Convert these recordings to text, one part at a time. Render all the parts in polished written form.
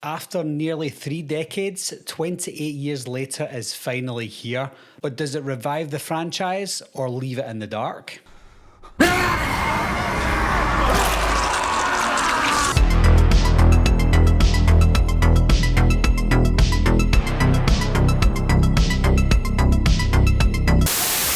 After nearly 3 decades, 28 years later is finally here. But does it revive the franchise or leave it in the dark?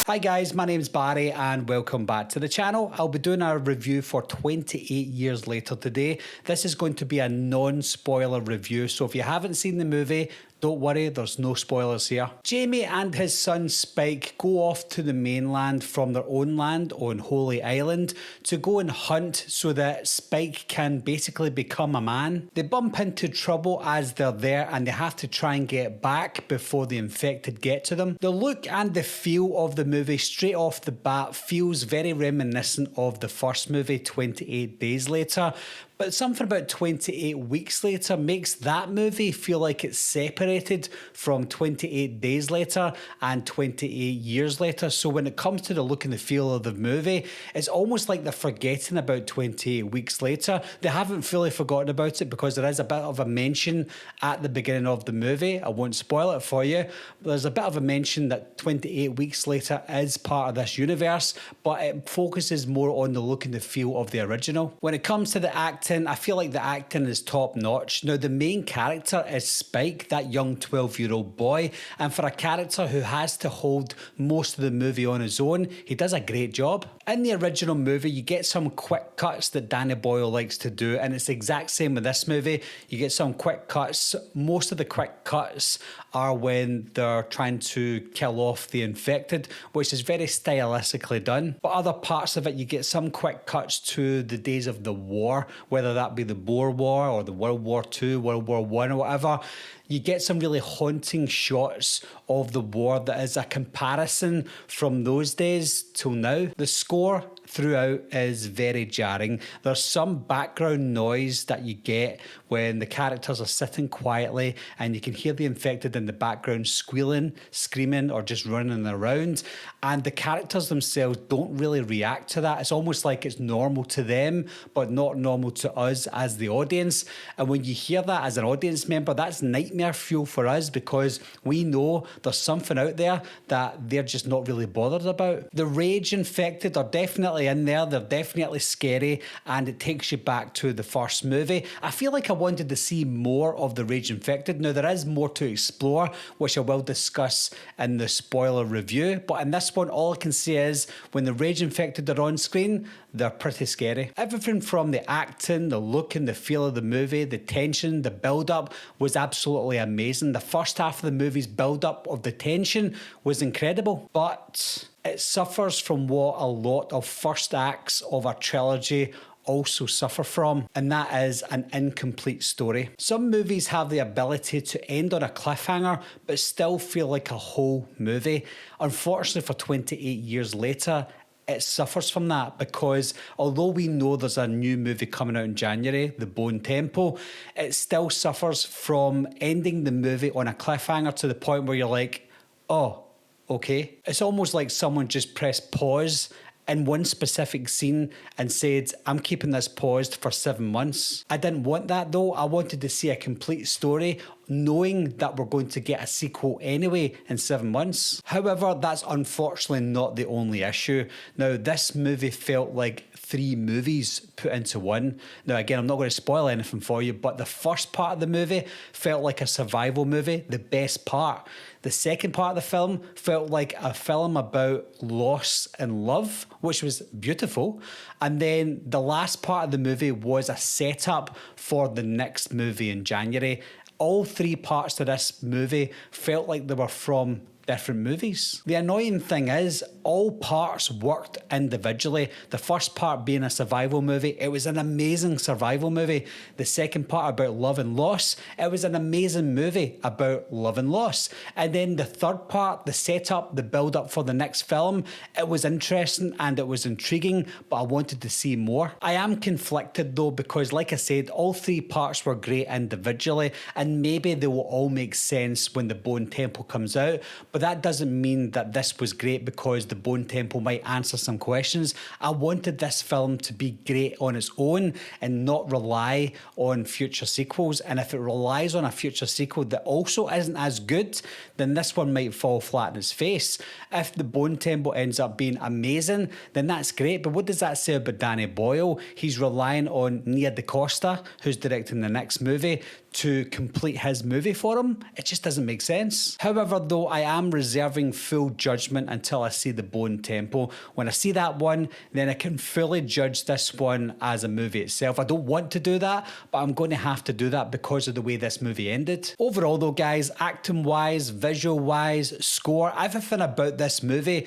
Hi guys, my name's Barry and welcome back to the channel. I'll be doing a review for 28 years later today. This is going to be a non-spoiler review, so if you haven't seen the movie, don't worry, there's no spoilers here. Jamie and his son Spike go off to the mainland from their own land on Holy Island to go and hunt so that Spike can basically become a man. They bump into trouble as they're there and they have to try and get back before the infected get to them. The look and the feel of the movie straight off the bat feels very reminiscent of the first movie, 28 Days Later. But something about 28 weeks later makes that movie feel like it's separated from 28 days later and 28 years later. So when it comes to the look and the feel of the movie, it's almost like they're forgetting about 28 weeks later. They haven't fully forgotten about it because there is a bit of a mention at the beginning of the movie. I won't spoil it for you. There's a bit of a mention that 28 weeks later is part of this universe, but it focuses more on the look and the feel of the original. When it comes to the acting, I feel like the acting is top notch. Now, the main character is Spike, that young 12-year-old boy, and for a character who has to hold most of the movie on his own, he does a great job. In the original movie, you get some quick cuts that Danny Boyle likes to do, and it's the exact same with this movie. You get some quick cuts. Most of the quick cuts are when they're trying to kill off the infected, which is very stylistically done. But other parts of it, you get some quick cuts to the days of the war, whether that be the Boer War or the World War II, World War I or whatever. You get some really haunting shots of the war that is a comparison from those days till now. The score throughout is very jarring. There's some background noise that you get when the characters are sitting quietly and you can hear the infected in the background squealing, screaming, or just running around. And the characters themselves don't really react to that. It's almost like it's normal to them, but not normal to us as the audience. And when you hear that as an audience member, that's nightmare fuel for us because we know there's something out there that they're just not really bothered about. The rage infected are definitely in there. They're definitely scary and it takes you back to the first movie. I feel like I wanted to see more of the rage infected. Now, there is more to explore, which I will discuss in the spoiler review. But in this one, all I can say is when the rage infected are on screen, they're pretty scary. Everything from the acting, the look and the feel of the movie, the tension, the build-up was absolutely amazing. The first half of the movie's build-up of the tension was incredible, but it suffers from what a lot of first acts of a trilogy also suffer from, and that is an incomplete story. Some movies have the ability to end on a cliffhanger but still feel like a whole movie. Unfortunately, for 28 years later, it suffers from that because although we know there's a new movie coming out in January, The Bone Temple, it still suffers from ending the movie on a cliffhanger to the point where you're like, oh, okay. It's almost like someone just pressed pause in one specific scene and said, I'm keeping this paused for 7 months. I didn't want that though. I wanted to see a complete story, knowing that we're going to get a sequel anyway in 7 months. However, that's unfortunately not the only issue. Now, this movie felt like 3 movies put into one. Now, again, I'm not going to spoil anything for you, but the first part of the movie felt like a survival movie, the best part. The second part of the film felt like a film about loss and love, which was beautiful. And then the last part of the movie was a setup for the next movie in January. All 3 parts of this movie felt like they were from different movies. The annoying thing is all parts worked individually. The first part being a survival movie, it was an amazing survival movie. The second part about love and loss, it was an amazing movie about love and loss. And then the third part, the setup, the build up for the next film, it was interesting and it was intriguing, but I wanted to see more. I am conflicted though, because like I said, all 3 parts were great individually and maybe they will all make sense when The Bone Temple comes out. but that doesn't mean that this was great because the Bone Temple might answer some questions. I wanted this film to be great on its own and not rely on future sequels. And if it relies on a future sequel that also isn't as good, then this one might fall flat in its face. If the Bone Temple ends up being amazing, then that's great. But what does that say about Danny Boyle? He's relying on Nia DaCosta, who's directing the next movie, to complete his movie for him. It just doesn't make sense. However, though, I am reserving full judgment until I see the Bone Temple. When I see that one, then I can fully judge this one as a movie itself. I don't want to do that, but I'm going to have to do that because of the way this movie ended. Overall though, guys, acting wise, visual wise, score, everything about this movie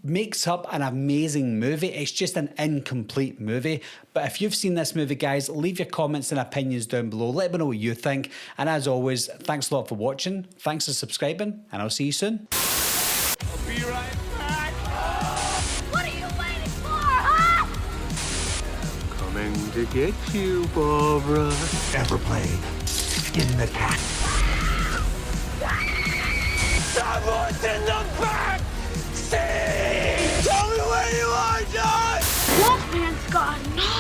makes up an amazing movie. It's just an incomplete movie. But if you've seen this movie, guys, leave your comments and opinions down below. Let me know what you think. And as always, thanks a lot for watching. Thanks for subscribing, and I'll see you soon. I'll be right back. What are you waiting for, huh? Coming to get you, Barbara. Ever played Skin the Cat? Someone's in the back seat! Tell me where you are, John! Wolfman's gone.